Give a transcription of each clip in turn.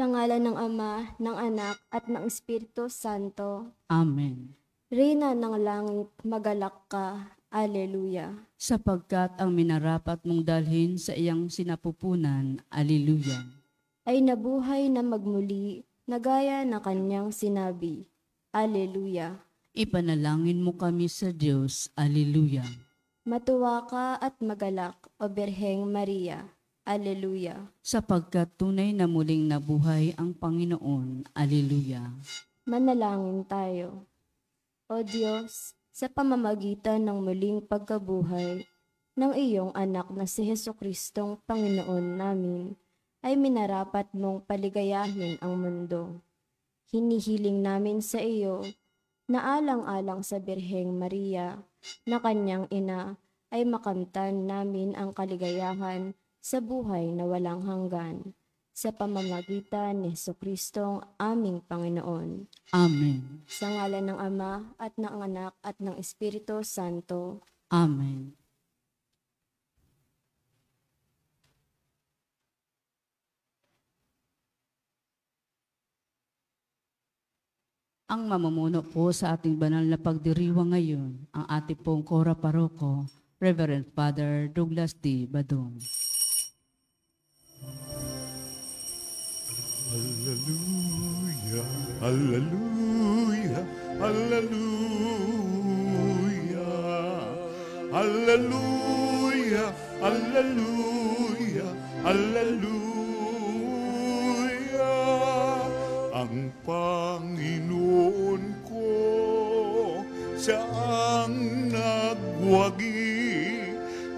Sa ngalan ng Ama, ng Anak, at ng Espiritu Santo. Amen. Reyna ng langit, magalak ka. Alleluia. Sapagkat ang minarapat mong dalhin sa iyang sinapupunan, Alleluia. Ay nabuhay na magmuli, na gaya na kanyang sinabi. Alleluia. Ipanalangin mo kami sa Diyos, Alleluia. Matuwa ka at magalak, o Birheng Maria. Alleluia. Sapagkat tunay na muling nabuhay ang Panginoon, Alleluia. Manalangin tayo. O Diyos, sa pamamagitan ng muling pagkabuhay ng iyong anak na si Jesucristong Panginoon namin, ay minarapat mong paligayahin ang mundo. Hinihiling namin sa iyo na alang-alang sa Birheng Maria na kanyang ina ay makamtan namin ang kaligayahan sa buhay na walang hanggan, sa pamamagitan ni Jesucristong aming Panginoon. Amen. Sa ngalan ng Ama at ng Anak at ng Espiritu Santo. Amen. Ang mamumuno po sa ating banal na pagdiriwang ngayon, ang ating pong Kora Paroko, Reverend Father Douglas D. Badong. Hallelujah, hallelujah, hallelujah, hallelujah, hallelujah, hallelujah. Ang Panginoon ko siyang nagwagi,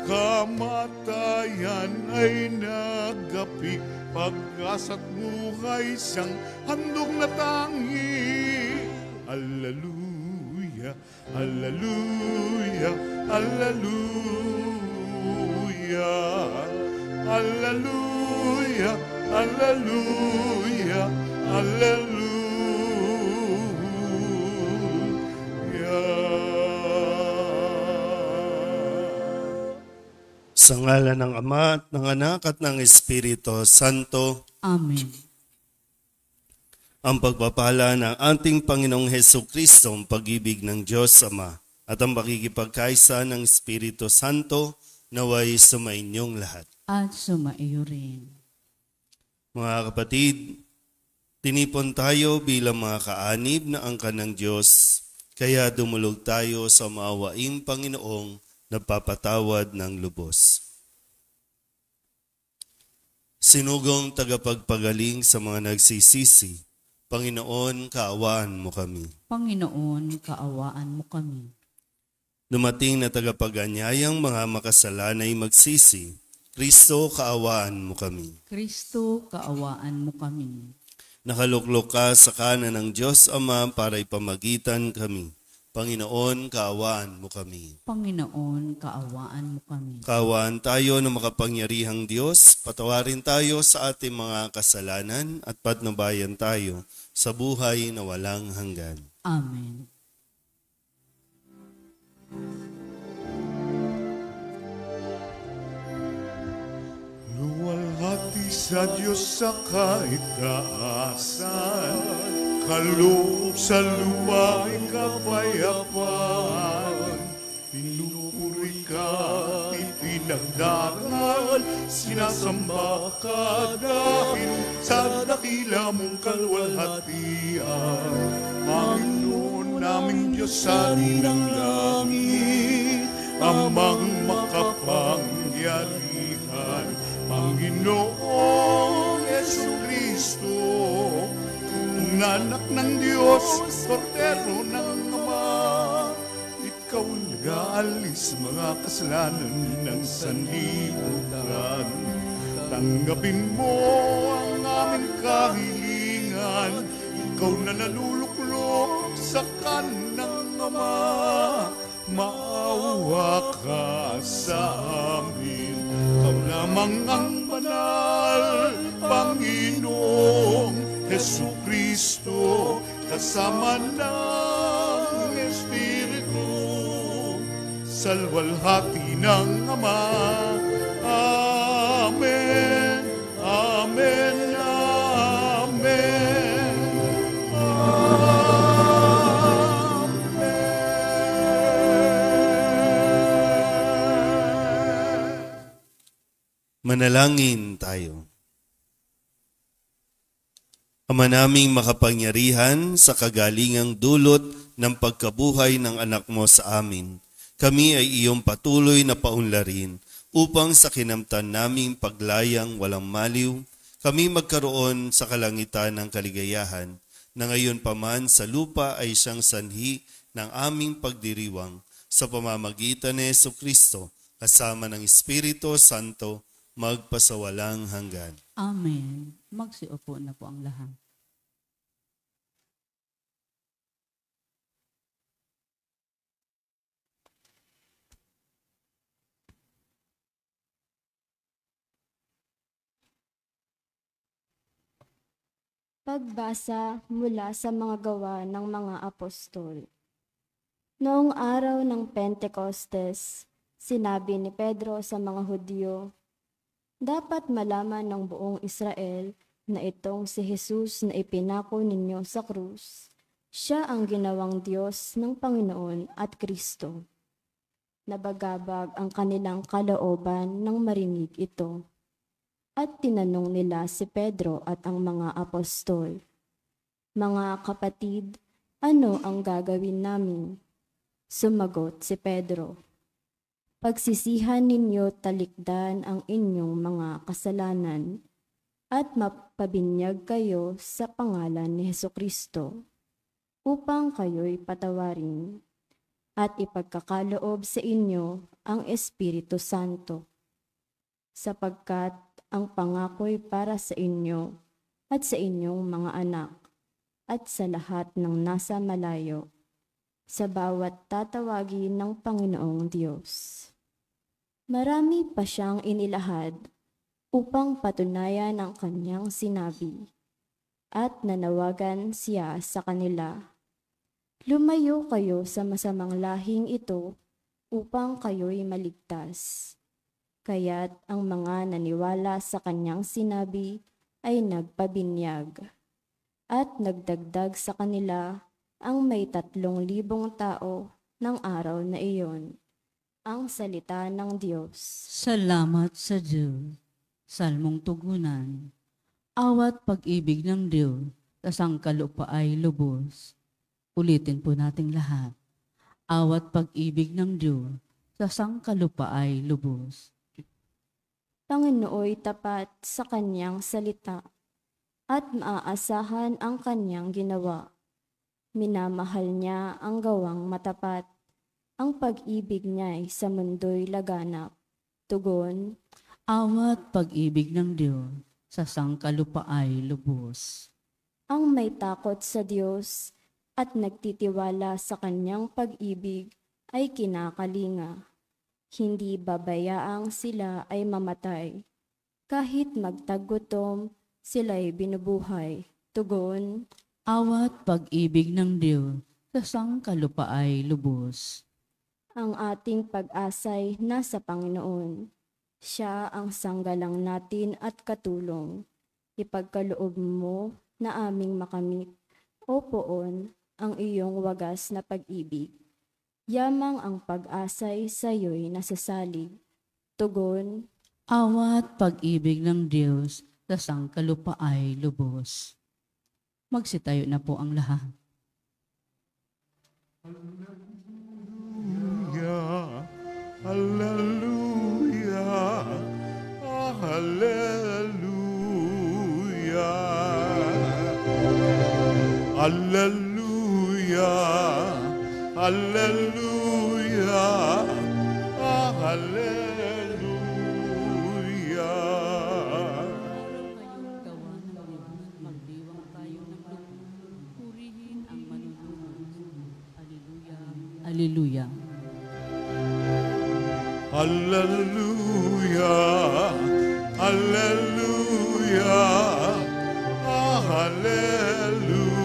kamatayan ay nagapi, pag-asa't buhay siyang handog na tangi. Hallelujah, hallelujah, hallelujah, hallelujah, hallelujah, hallelujah. Sa ngalan ng Ama at ng Anak at ng Espiritu Santo. Amen. Ang pagpapala ng ating Panginoong Hesukristo, ang pag-ibig ng Diyos Ama, at ang pakikipagkaisa ng Espiritu Santo, naway sumainyong lahat. At sumaiyo rin. Mga kapatid, tinipon tayo bilang mga kaanib na angkan ng Diyos, kaya dumulog tayo sa maawaing Panginoong nagpapatawad ng lubos. Sinugong tagapagpagaling sa mga nagsisisi, Panginoon, kaawaan mo kami. Panginoon, kaawaan mo kami. Dumating na tagapag-anyayang mga makasalanay magsisi, Kristo, kaawaan mo kami. Kristo, kaawaan mo kami. Nakaluklok ka sa kanan ng Diyos Ama para ipamagitan kami. Panginoon, kaawaan mo kami. Panginoon, kaawaan mo kami. Kaawaan tayo ng makapangyarihang Diyos, patawarin tayo sa ating mga kasalanan at patnubayan tayo sa buhay na walang hanggan. Amen. Luwalhati sa Diyos sa kaitaasan, kaloob sa lupa'y kapayapaan. Pinupuri ka, ipinagdarangal, sinasamba ka dahil sa dakila mong kalwalhatian. Panginoon naming Diyos sa ng langit, amang makapangyarihan, Panginoong Jesucristo, anak ng Diyos, Kordero ng Ama, ikaw nag-aalis mga kasalanan ng sanlibutan. Tanggapin mo ang aming kahilingan, ikaw na naluluklok sa kanang Ama. Maawa ka sa amin, ikaw lamang ang banal, Panginoong Jesucristo, kasama ng Espiritu, sa luwalhati ng Ama. Amen, Amen, Amen. Manalangin tayo. Ama naming makapangyarihan, sa kagalingang dulot ng pagkabuhay ng anak mo sa amin, kami ay iyong patuloy na paunlarin upang sa kinamtan naming paglayang walang maliw, kami magkaroon sa kalangitan ng kaligayahan na ngayon paman sa lupa ay siyang sanhi ng aming pagdiriwang sa pamamagitan ni Jesucristo kasama ng Espiritu Santo magpasawalang hanggan. Amen. Magsiupo na po ang lahat. Pagbasa mula sa mga gawa ng mga apostol. Noong araw ng Pentecostes, sinabi ni Pedro sa mga Hudyo, "Dapat malaman ng buong Israel na itong si Jesus na ipinako ninyo sa krus, siya ang ginawang Diyos ng Panginoon at Kristo." Nabagabag ang kanilang kalooban nang marinig ito. At tinanong nila si Pedro at ang mga apostol, "Mga kapatid, ano ang gagawin namin?" Sumagot si Pedro, "Pagsisihan ninyo talikdan ang inyong mga kasalanan at mapabinyag kayo sa pangalan ni Hesukristo upang kayo'y patawarin at ipagkakaloob sa inyo ang Espiritu Santo, sapagkat ang pangako'y para sa inyo at sa inyong mga anak at sa lahat ng nasa malayo, sa bawat tatawagin ng Panginoong Diyos." Marami pa siyang inilahad upang patunayan ang kanyang sinabi, at nanawagan siya sa kanila, "Lumayo kayo sa masamang lahing ito upang kayo'y maligtas." Kaya't ang mga naniwala sa kanyang sinabi ay nagpabinyag. At nagdagdag sa kanila ang may 3,000 tao ng araw na iyon. Ang salita ng Diyos. Salamat sa Diyos. Salmong tugunan. Awat pag-ibig ng Diyos sa sangkalupa ay lubos. Ulitin po nating lahat. Awat pag-ibig ng Diyos sa sangkalupa ay lubos. Panginooy tapat sa kanyang salita at maaasahan ang kanyang ginawa. Minamahal niya ang gawang matapat. Ang pag-ibig niya'y sa mundo'y laganap. Tugon, Awat pag-ibig ng Diyos sa sangkalupa ay lubos. ang may takot sa Diyos at nagtitiwala sa kanyang pag-ibig ay kinakalinga. Hindi babayaang sila ay mamatay. Kahit magtagutom, sila'y binubuhay. Tugon, Awat pag-ibig ng Diyos sa sangkalupa ay lubos. ang ating pag-asay nasa Panginoon. Siya ang sanggalang natin at katulong. Ipagkaloob mo na aming makamit, o poon, ang iyong wagas na pag-ibig. Yamang ang pag-asay sa'yo'y nasasalig. Tugon, Awat pag-ibig ng Diyos sa sangkalupa ay lubos. Magsitayo na po ang lahat. Hallelujah, hallelujah, hallelujah, hallelujah, hallelujah. Magdiwang tayo ng lupon. Purihin ang manununod. Alleluia. Alleluia. Hallelujah, hallelujah, hallelujah.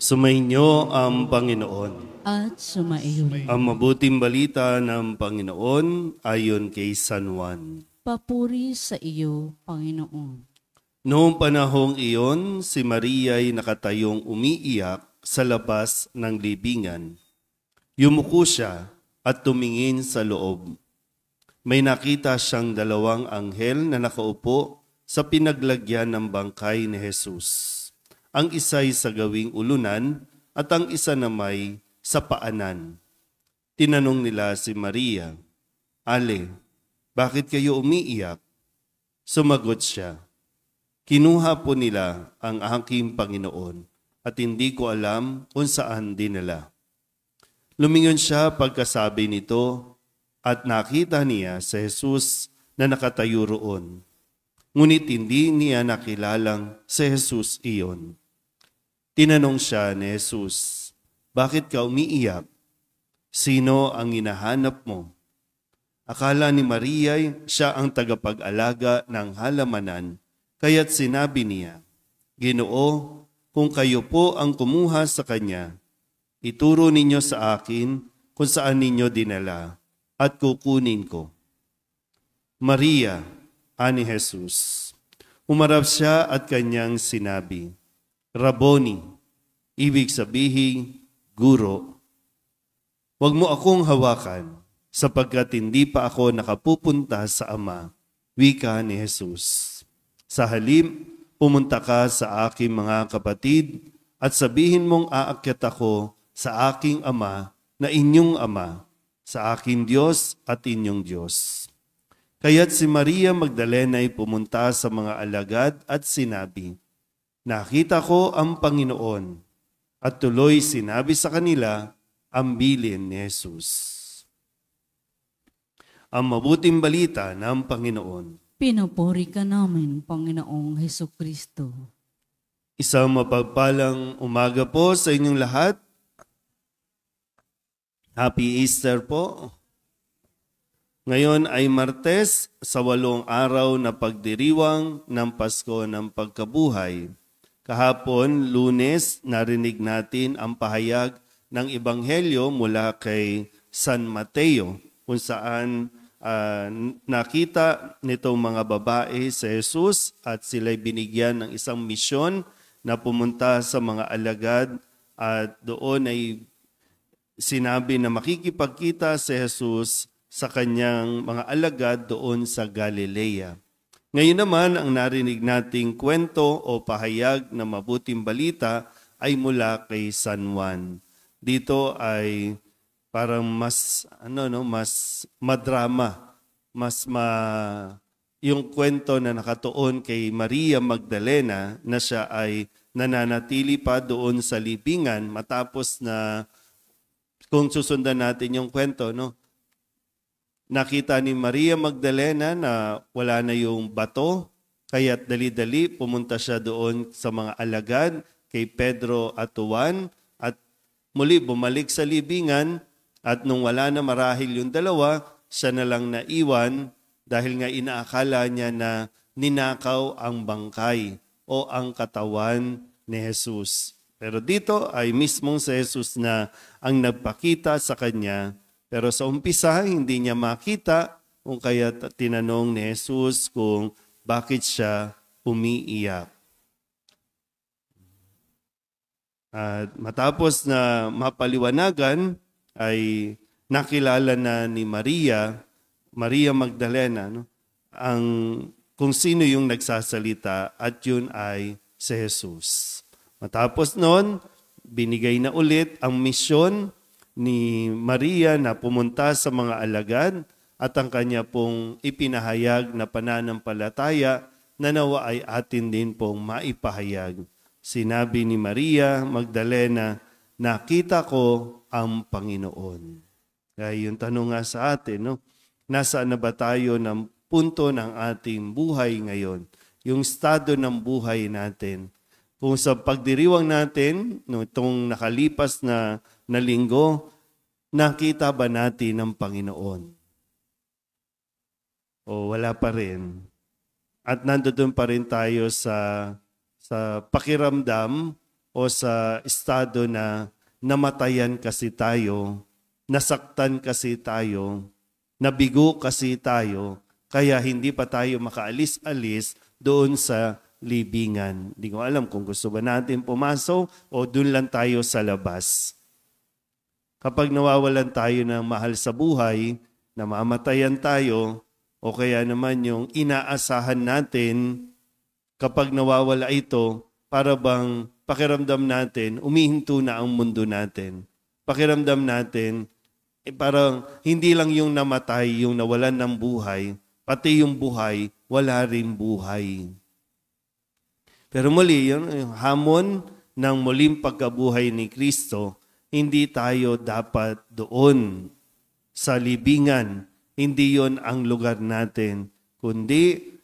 Sumainyo ang Panginoon. At sumaiyo rin. Ang mabuting balita ng Panginoon ayon kay San Juan. Papuri sa iyo, Panginoon. Noong panahong iyon, si Maria ay nakatayong umiiyak sa labas ng libingan. Yumuko siya at tumingin sa loob. May nakita siyang 2 anghel na nakaupo sa pinaglagyan ng bangkay ni Jesus. Ang isa'y sa gawing ulunan at ang isa namay sa paanan. Tinanong nila si Maria, "Ale, bakit kayo umiiyak?" Sumagot siya, "Kinuha po nila ang aking Panginoon at hindi ko alam kung saan dinala." Lumingon siya pagkasabi nito at nakita niya si Jesus na nakatayo roon. Ngunit hindi niya nakilalang si Jesus iyon. Tinanong siya ni Jesus, "Bakit ka umiiyak? Sino ang hinahanap mo?" Akala ni Maria siya ang tagapag-alaga ng halamanan, kaya't sinabi niya, "Ginoo, kung kayo po ang kumuha sa kanya, ituro ninyo sa akin kung saan ninyo dinala at kukunin ko." "Maria," ani Jesus. Umarap siya at kanyang sinabi, "Rabboni," ibig sabihin, Guro. "Huwag mo akong hawakan, sapagkat hindi pa ako nakapupunta sa Ama," wika ni Jesus. "Sa halip, pumunta ka sa aking mga kapatid at sabihin mong aakyat ako sa aking Ama na inyong Ama, sa aking Diyos at inyong Diyos." Kaya't si Maria Magdalena ay pumunta sa mga alagad at sinabi, "Nakita ko ang Panginoon," at tuloy sinabi sa kanila ang bilin ni Jesus. Ang mabuting balita ng Panginoon. Pinupuri ka namin, Panginoong Hesukristo. Isang mapagpalang umaga po sa inyong lahat. Happy Easter po. Ngayon ay Martes sa 8 araw na pagdiriwang ng Pasko ng Pagkabuhay. Kahapon, Lunes, narinig natin ang pahayag ng Ebanghelyo mula kay San Mateo, kung saan nakita nitong mga babae sa Jesus at sila'y binigyan ng isang misyon na pumunta sa mga alagad at doon ay sinabi na makikipagkita si Jesus sa kanyang mga alagad doon sa Galilea. Ngayon naman, ang narinig nating kwento o pahayag na mabuting balita ay mula kay San Juan. Dito ay parang mas madrama, yung kwento na nakatuon kay Maria Magdalena na siya ay nananatili pa doon sa libingan matapos na, kung susundan natin yung kwento, nakita ni Maria Magdalena na wala na yung bato, kaya't dali-dali pumunta siya doon sa mga alagad kay Pedro at Juan at muli bumalik sa libingan at nung wala na marahil yung dalawa, siya na lang naiwan dahil nga inaakala niya na ninakaw ang bangkay o ang katawan ni Jesus. Pero dito ay mismong si Jesus na ang nagpakita sa kanya. Pero sa umpisa, hindi niya makita kung kaya tinanong ni Jesus kung bakit siya umiiyak. At matapos na mapaliwanagan, ay nakilala na ni Maria Magdalena, kung sino yung nagsasalita at yun ay si Jesus. Matapos noon, binigay na ulit ang misyon ni Maria na pumunta sa mga alagad at ang kanya pong ipinahayag na pananampalataya na nawa ay atin din pong maipahayag. Sinabi ni Maria Magdalena, "Nakita ko ang Panginoon." Kaya yung tanong nga sa atin, nasaan na ba tayo ng punto ng ating buhay ngayon? Yung estado ng buhay natin. Kung sa pagdiriwang natin, itong nakalipas na linggo, nakita ba natin ang Panginoon? O wala pa rin? At nandoon pa rin tayo sa pakiramdam o sa estado na namatayan kasi tayo, nasaktan kasi tayo, nabigo kasi tayo, kaya hindi pa tayo makaalis-alis doon sa libingan. Hindi ko alam kung gusto ba natin pumasok o doon lang tayo sa labas. Kapag nawawalan tayo ng mahal sa buhay, namamatayan tayo, o kaya naman yung inaasahan natin, kapag nawawala ito, para bang pakiramdam natin, umihinto na ang mundo natin. Pakiramdam natin, parang hindi lang yung namatay, yung nawalan ng buhay, pati yung buhay, wala rin buhay. Pero muli, yung hamon ng muling pagkabuhay ni Kristo, hindi tayo dapat doon sa libingan. Hindi yon ang lugar natin, kundi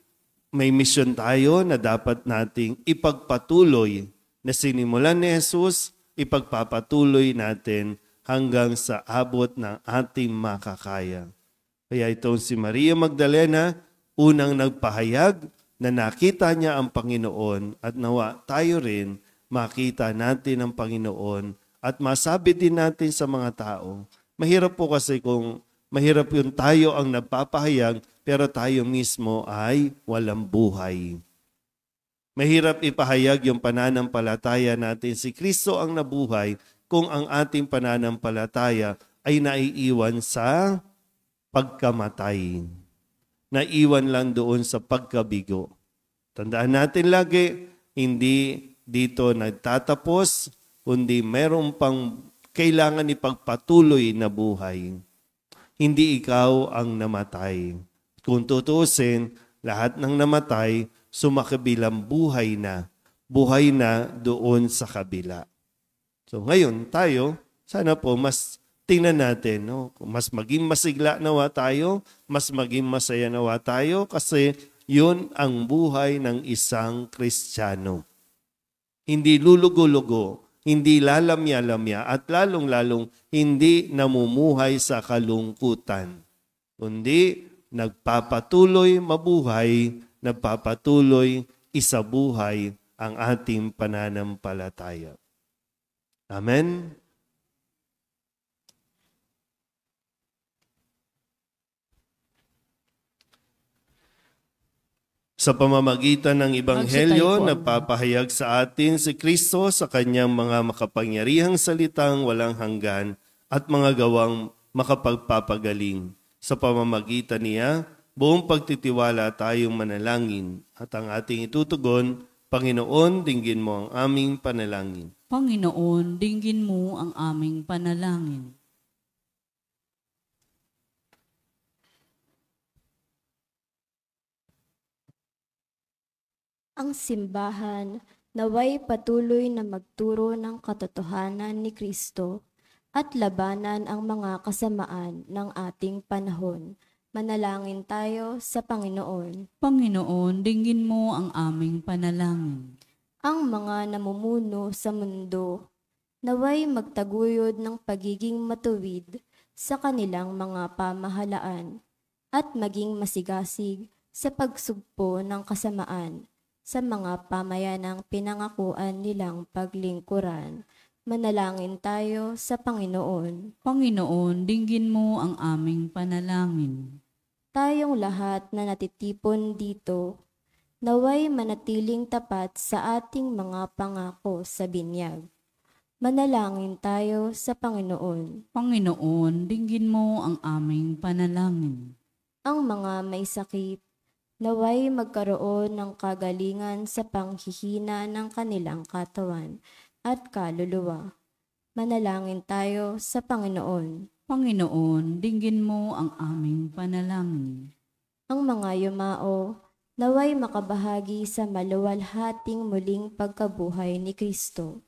may misyon tayo na dapat nating ipagpatuloy na sinimulan ni Jesus, ipagpapatuloy natin hanggang sa abot ng ating makakaya. Kaya itong si Maria Magdalena, unang nagpahayag na nakita niya ang Panginoon at nawa tayo rin makita natin ang Panginoon at masabi din natin sa mga tao. Mahirap po kasi kung mahirap yung tayo ang nagpapahayag pero tayo mismo ay walang buhay. Mahirap ipahayag yung pananampalataya natin. Si Kristo ang nabuhay kung ang ating pananampalataya ay naiiwan sa pagkamatay. Naiwan lang doon sa pagkabigo. Tandaan natin lagi, hindi dito nagtatapos, kundi meron pang kailangan ipagpatuloy na buhay. Hindi ikaw ang namatay. Kung tutusin, lahat ng namatay, sumakabilang buhay na doon sa kabila. So ngayon tayo, sana po mas tingnan natin, no? Mas maging masigla nawa tayo, mas maging masaya nawa tayo kasi yun ang buhay ng isang Kristiyano. Hindi lulugo-lugo, hindi lalamya-lamya at lalong-lalong hindi namumuhay sa kalungkutan. Kundi nagpapatuloy mabuhay, nagpapatuloy isabuhay ang ating pananampalataya. Amen? Sa pamamagitan ng Ebanghelyo, nagpapahayag sa atin si Kristo sa kanyang mga makapangyarihang salitang walang hanggan at mga gawang makapagpapagaling. Sa pamamagitan niya, buong pagtitiwala tayong manalangin at ang ating itutugon, Panginoon, dinggin mo ang aming panalangin. Panginoon, dinggin mo ang aming panalangin. Ang simbahan naway patuloy na magturo ng katotohanan ni Kristo at labanan ang mga kasamaan ng ating panahon. Manalangin tayo sa Panginoon. Panginoon, dinggin mo ang aming panalangin. Ang mga namumuno sa mundo naway magtaguyod ng pagiging matuwid sa kanilang mga pamahalaan at maging masigasig sa pagsugpo ng kasamaan sa mga pamayanang pinangakuan nilang paglingkuran. Manalangin tayo sa Panginoon. Panginoon, dinggin mo ang aming panalangin. Tayong lahat na natitipon dito, naway manatiling tapat sa ating mga pangako sa binyag. Manalangin tayo sa Panginoon. Panginoon, dinggin mo ang aming panalangin. Ang mga may sakit, naway magkaroon ng kagalingan sa panghihina ng kanilang katawan at kaluluwa. Manalangin tayo sa Panginoon. Panginoon, dinggin mo ang aming panalangin. Ang mga yumao, naway makabahagi sa maluwalhating muling pagkabuhay ni Kristo.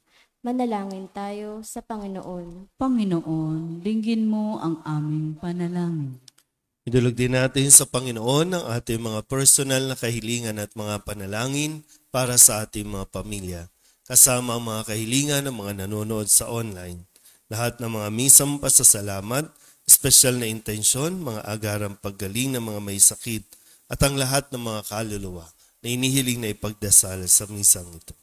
Manalangin tayo sa Panginoon. Panginoon, dinggin mo ang aming panalangin. Idulog din natin sa Panginoon ang ating mga personal na kahilingan at mga panalangin para sa ating mga pamilya. Kasama ang mga kahilingan ng mga nanonood sa online. Lahat ng mga misang pasasalamat, espesyal na intensyon, mga agarang paggaling ng mga may sakit, at ang lahat ng mga kaluluwa na inihiling na ipagdasal sa misang ito.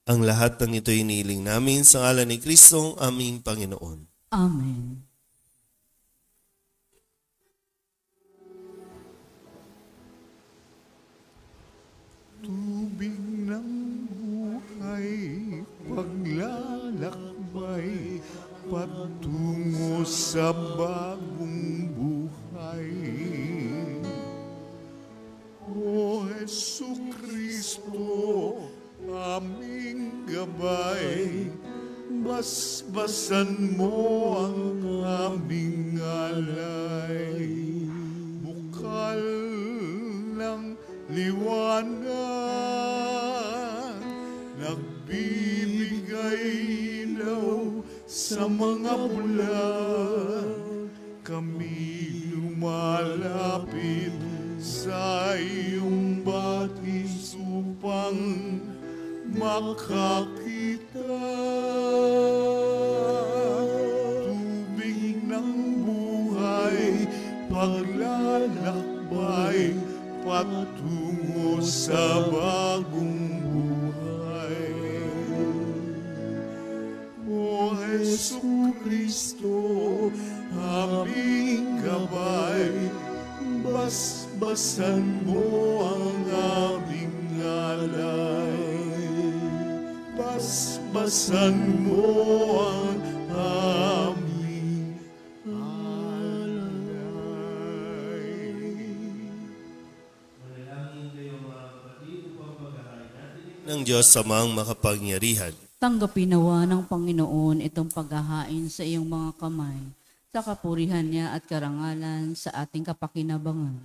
Ang lahat ng ito inihiling namin sa ngalan ni Kristong aming Panginoon. Amen. Tubig ng buhay. sa bagong buhay. O Jesu Kristo, aming gabay, basbasan mo ang aming alay. Bukal ng liwanag, nagbibigay ilaw sa mga bulag. Kami lumalapit sa iyong batis upang makakita. Tubig ng buhay, paglalakbay, patungo sa bagong buhay. O Jesu Kristo, aming gabay, basbasan mo ang aming alay. Basbasan mo ang aming alay. Ng Diyos samang makapangyarihan. Tanggapin nawa ng Panginoon itong paghahain sa iyong mga kamay, sa kapurihan niya at karangalan sa ating kapakinabangan,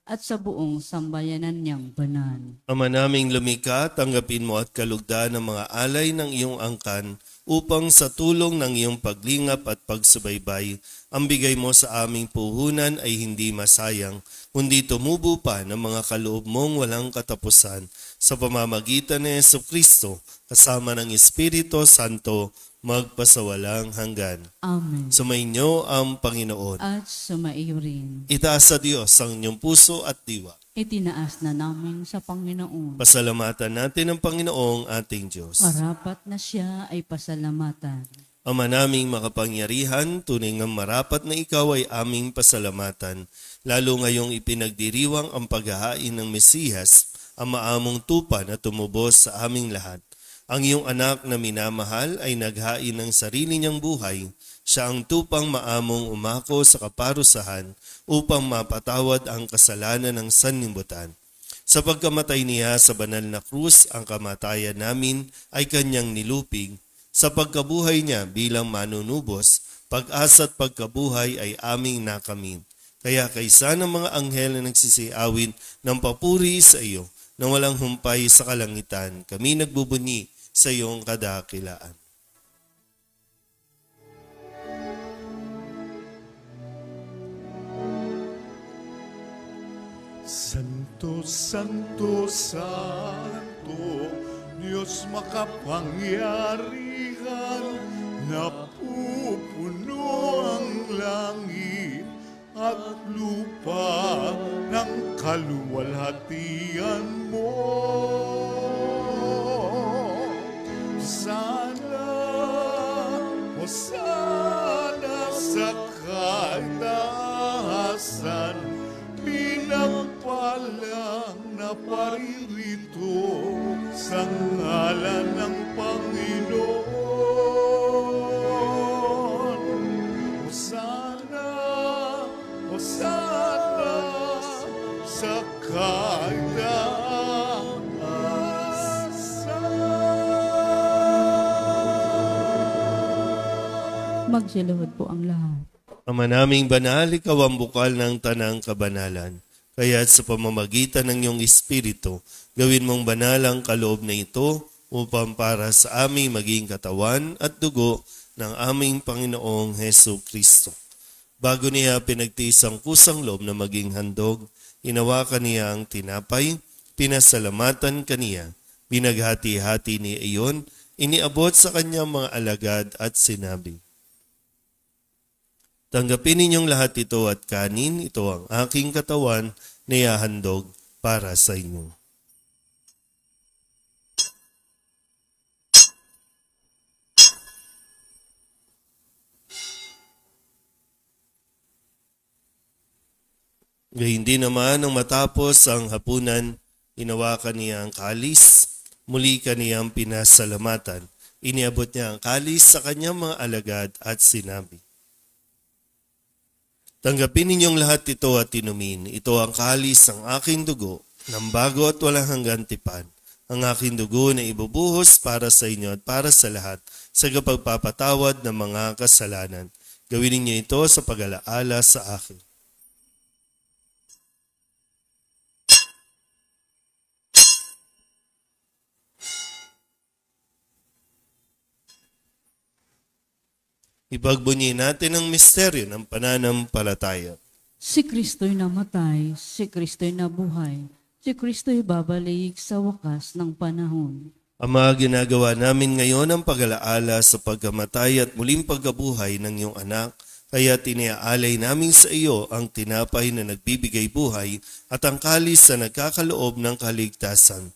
at sa buong sambayanan niyang banal. Ama naming lumikha, tanggapin mo at kalugdan ng mga alay ng iyong angkan upang sa tulong ng iyong paglingap at pagsubaybay, ang bigay mo sa aming puhunan ay hindi masayang, kundi tumubo pa ng mga kaloob mong walang katapusan sa pamamagitan ni Jesucristo kasama ng Espiritu Santo magpasawalang hanggan. Amen. Sumainyo ang Panginoon. At sumaiyo rin. Itaas sa Diyos ang inyong puso at diwa. Itinaas na namin sa Panginoon. Pasalamatan natin ang Panginoong ating Diyos. Marapat na siya ay pasalamatan. Ama naming makapangyarihan, tunay ngang marapat na ikaw ay aming pasalamatan, lalo ngayong ipinagdiriwang ang paghahain ng Mesiyas, ang maamong tupa na tumubos sa aming lahat. Ang iyong anak na minamahal ay naghain ng sarili niyang buhay. Siya ang tupang maamong umako sa kaparusahan upang mapatawad ang kasalanan ng sanlibutan. Sa pagkamatay niya sa banal na krus, ang kamatayan namin ay kanyang nilupig. Sa pagkabuhay niya bilang manunubos, pag-asa at pagkabuhay ay aming nakamit. Kaya kaysa ng mga anghel na nagsisiawin ng papuri sa iyo, na walang humpay sa kalangitan, kami nagbubunyi sa iyong kadakilaan. Santo, Santo, Santo, Diyos makapangyarihan, napupuno ang langit at lupa ng kaluwalhatian mo. Hosana sa kaitaasan, pinagpalang na paririto sa ngalan ng Panginoon. Hosana, Hosana sa kaitaasan. Magsiluhod po ang lahat. Ama naming banal, ikaw ang bukal ng tanang kabanalan. Kaya't sa pamamagitan ng iyong Espiritu, gawin mong banal ang kaloob na ito upang para sa aming maging katawan at dugo ng aming Panginoong Hesu Kristo. Bago niya pinagtiis ang kusang loob na maging handog, hinawakan niya ang tinapay, pinasalamatan kaniya, binaghati-hati ni iyon, iniabot sa kanyang mga alagad at sinabi, tanggapin ninyong lahat ito at kanin, ito ang aking katawan na ihahandog para sa inyo. Gayun din naman nang matapos ang hapunan, hinawakan niya ang kalis, muli kaniyang pinasalamatan. Iniabot niya ang kalis sa kanyang mga alagad at sinabi, Tanggapin ninyong lahat ito at inumin. Ito ang kalis ng aking dugo, ng bago at walang hanggang tipan. Ang aking dugo na ibubuhos para sa inyo at para sa lahat sa kapagpapatawad ng mga kasalanan. Gawin ninyo ito sa pag-alaala sa akin. Ipagbunyi natin ang misteryo ng pananampalataya. Si Kristo'y namatay, si Kristo'y nabuhay, si Kristo'y babalik sa wakas ng panahon. Ama, ginagawa namin ngayon ang pag-alaala sa pagkamatay at muling pagkabuhay ng iyong anak, kaya tiniaalay namin sa iyo ang tinapay na nagbibigay buhay at ang kalis na nagkakaloob ng kaligtasan.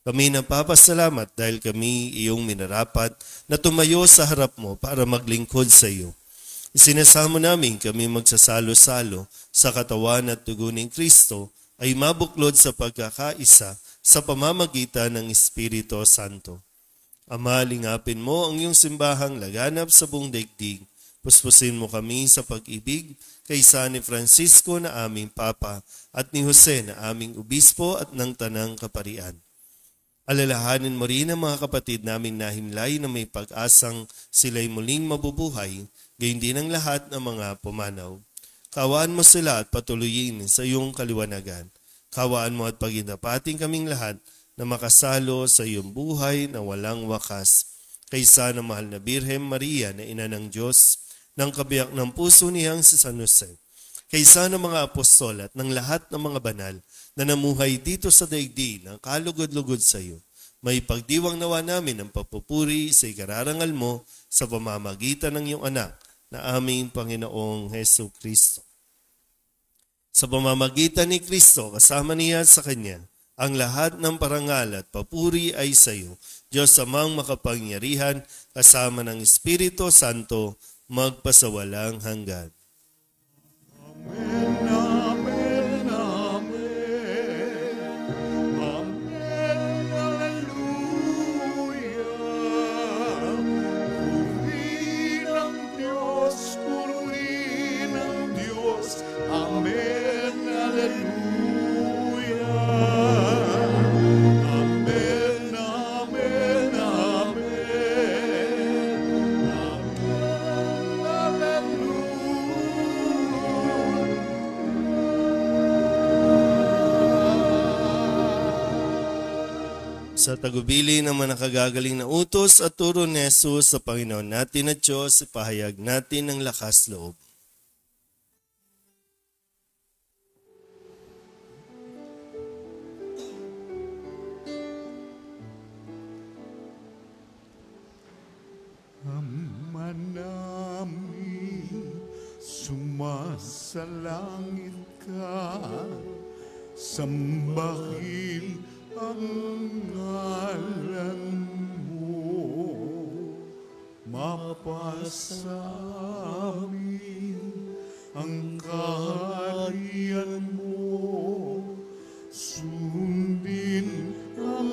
Kami napapasalamat dahil kami iyong minarapat na tumayo sa harap mo para maglingkod sa iyo. Isinasamo namin kami magsasalo-salo sa katawan at dugo ni Kristo ay mabuklod sa pagkakaisa sa pamamagitan ng Espiritu Santo. Ama, lingapin mo ang iyong simbahang laganap sa buong daigdig. Puspusin mo kami sa pag-ibig kaysa ni Francisco na aming Papa at ni Jose na aming Obispo at ng Tanang Kaparian. Alalahanin mo rin ang mga kapatid naming nahimlay na may pag-asang sila'y muling mabubuhay, gayon din ang lahat ng mga pumanaw. Kawaan mo sila at patuloyin sa iyong kaliwanagan. Kawaan mo at paginapating kaming lahat na makasalo sa iyong buhay na walang wakas. Kaysa ng mahal na Birhen Maria na ina ng Diyos, ng kabiyak ng puso niyang si San Jose. Kaysa ng mga apostol at ng lahat ng mga banal na namuhay dito sa daigdig ng kalugod-lugod sa iyo. May pagdiwang nawa namin ang papupuri sa ikararangal mo sa pamamagitan ng iyong anak na aming Panginoong Hesu Kristo. Sa pamamagitan ni Kristo, kasama niya sa Kanya, ang lahat ng parangal at papuri ay sa iyo, Diyos amang makapangyarihan, kasama ng Espiritu Santo, magpasawalang hanggan. Amen, amen, amen. Amen, hallelujah. Purihin ang Diyos, purihin ang Diyos. Amen, hallelujah. Amen, amen, amen. Amen, Sa tagubili ng mga nakagagaling na utos at turo ni Jesus sa Panginoon natin at Diyos, ipahayag natin ng lakas loob. Ama namin, sumasalangit ka, sambahin ang ngalan mo, mapasa amin ang kaharian mo, sundin ang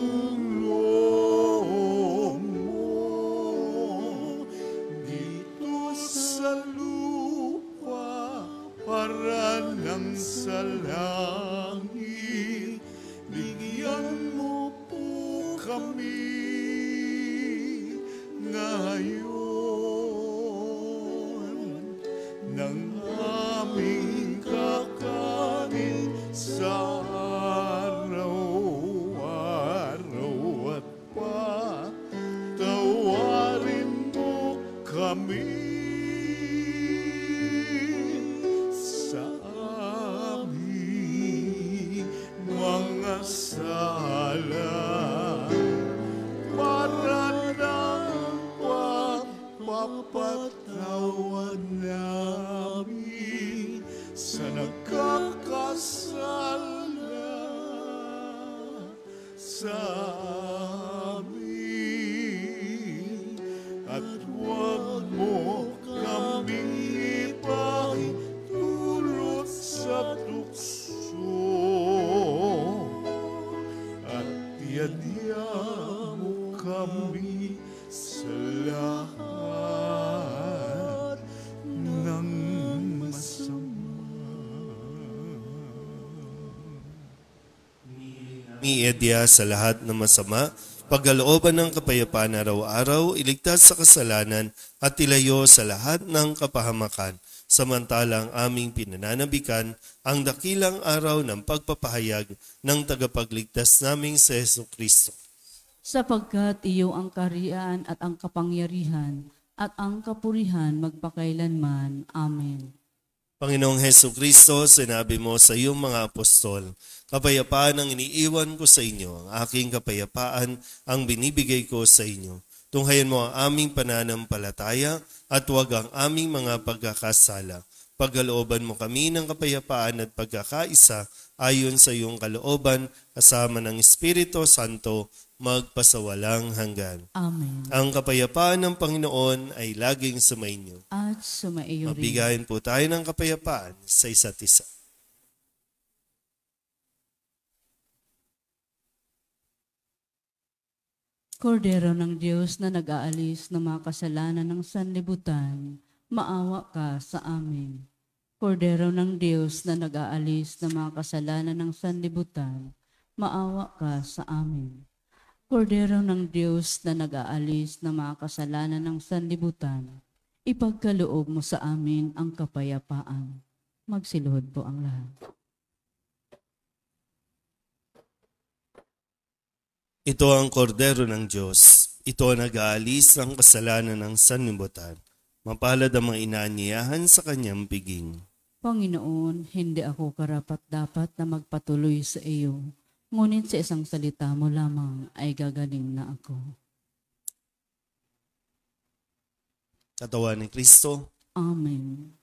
loob mo dito sa lupa para lang sa langit. Bigyan mo po kami ngayon ng aming kakanin sa araw-araw at patawarin mo kami sa aming mga sala para ng pagpapatawad namin sa nagkakasala sa amin, at huwag mo kaming ipahintulot sa tukso, at yadya mo kami sa lahat ng masama. miedya sa lahat ng masama, pagkalooban ng kapayapaan araw-araw, iligtas sa kasalanan at ilayo sa lahat ng kapahamakan. Samantalang aming pinananabikan ang dakilang araw ng pagpapahayag ng tagapagligtas naming sa Jesucristo. Sapagkat iyo ang kaharian at ang kapangyarihan at ang kapurihan magpakailanman. Amen. Panginoong Jesucristo, sinabi mo sa iyong mga apostol, kapayapaan ang iniiwan ko sa inyo, ang aking kapayapaan ang binibigay ko sa inyo. Tunghayan mo ang aming pananampalataya at huwag ang aming mga pagkakasala. Pagkalooban mo kami ng kapayapaan at pagkakaisa ayon sa iyong kalooban kasama ng Espiritu Santo magpasawalang hanggan. Amen. Ang kapayapaan ng Panginoon ay laging sumainyo. At sumaiyo rin. Mabigayin po tayo ng kapayapaan sa isa't isa. Kordero ng Diyos na nag-aalis ng mga kasalanan ng sanlibutan, maawa ka sa amin. Kordero ng Diyos na nag-aalis ng mga kasalanan ng sanlibutan, maawa ka sa amin. Kordero ng Diyos na nag-aalis ng mga kasalanan ng sanlibutan, ipagkaloob mo sa amin ang kapayapaan. Magsiluhod po ang lahat. Ito ang kordero ng Diyos. Ito ang nag-aalis ng kasalanan ng sanlibutan. Mapalad ang mga inaanyayahan sa kanyang piging. Panginoon, hindi ako karapat-dapat na magpatuloy sa iyo. Ngunit sa isang salita mo lamang ay gagaling na ako. Katawan ni Kristo. Amen.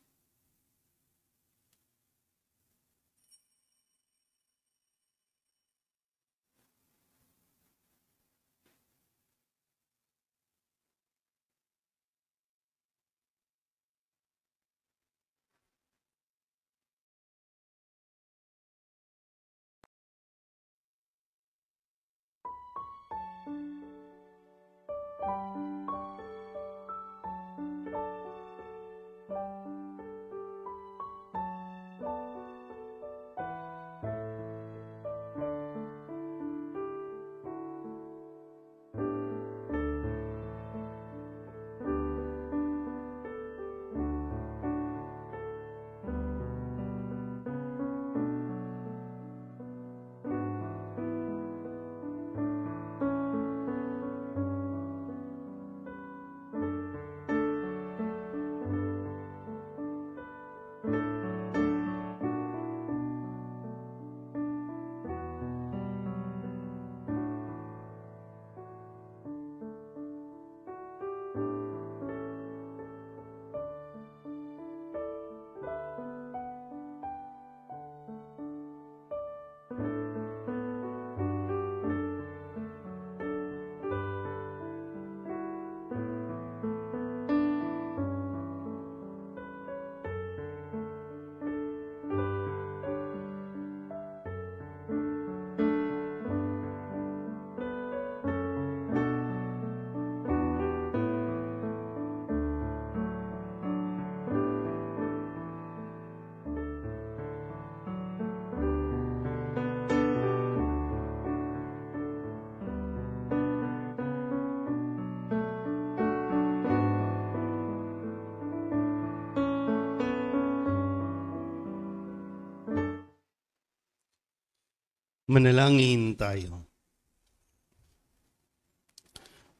Manalangin tayo.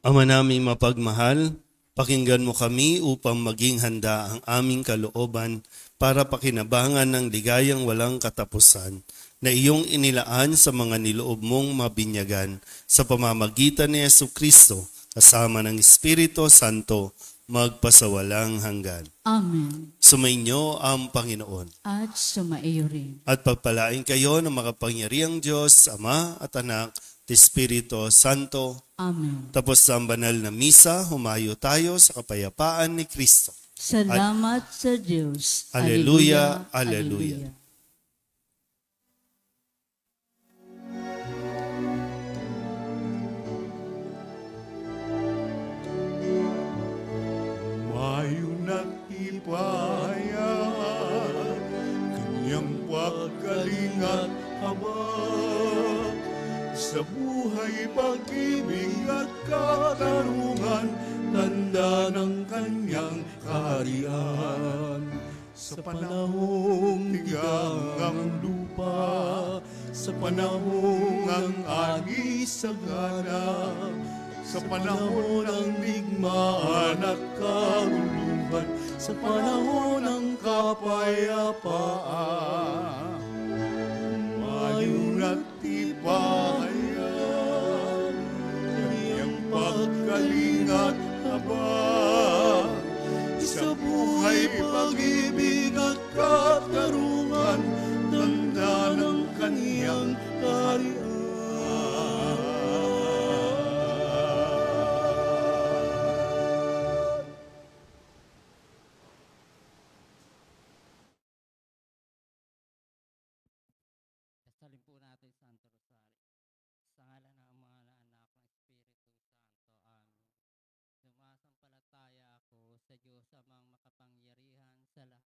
Ama naming mapagmahal, pakinggan mo kami upang maging handa ang aming kalooban para pakinabangan ng ligayang walang katapusan na iyong inilaan sa mga niloob mong mabinyagan sa pamamagitan ni Jesucristo kasama ng Espiritu Santo magpasawalang hanggan. Amen. Sumainyo ang Panginoon. At sumaiyo rin. At pagpalain kayo ng makapangyarihang Diyos, Ama at Anak, at Espiritu Santo. Amen. Tapos sa banal na misa, humayo tayo sa kapayapaan ni Kristo. Salamat sa Diyos. Alleluia, alleluia. Mayong nagtipaya, kanyang pagkalingat Ama, sa buhay, pag-ibig at katarungan, tanda ng kanyang kaharian. Sa panahong tigang ang lupa, sa panahong ang ani sa gana, sa panahon ng digmaan at kaguluhan, sa panahon ng kapayapaan, mayroon at tibayan, kaniyang pagkalingat habang sa buhay, pag-ibig at katarungan, tanda ng kaniyang kaharian. Dasalin po natin Santo Rosario. Sa ngalan ng Ama, ng Anak, ng Espiritu Santo. Amen. Sumasampalataya ako sa Diyos amang makapangyarihan sa lahat.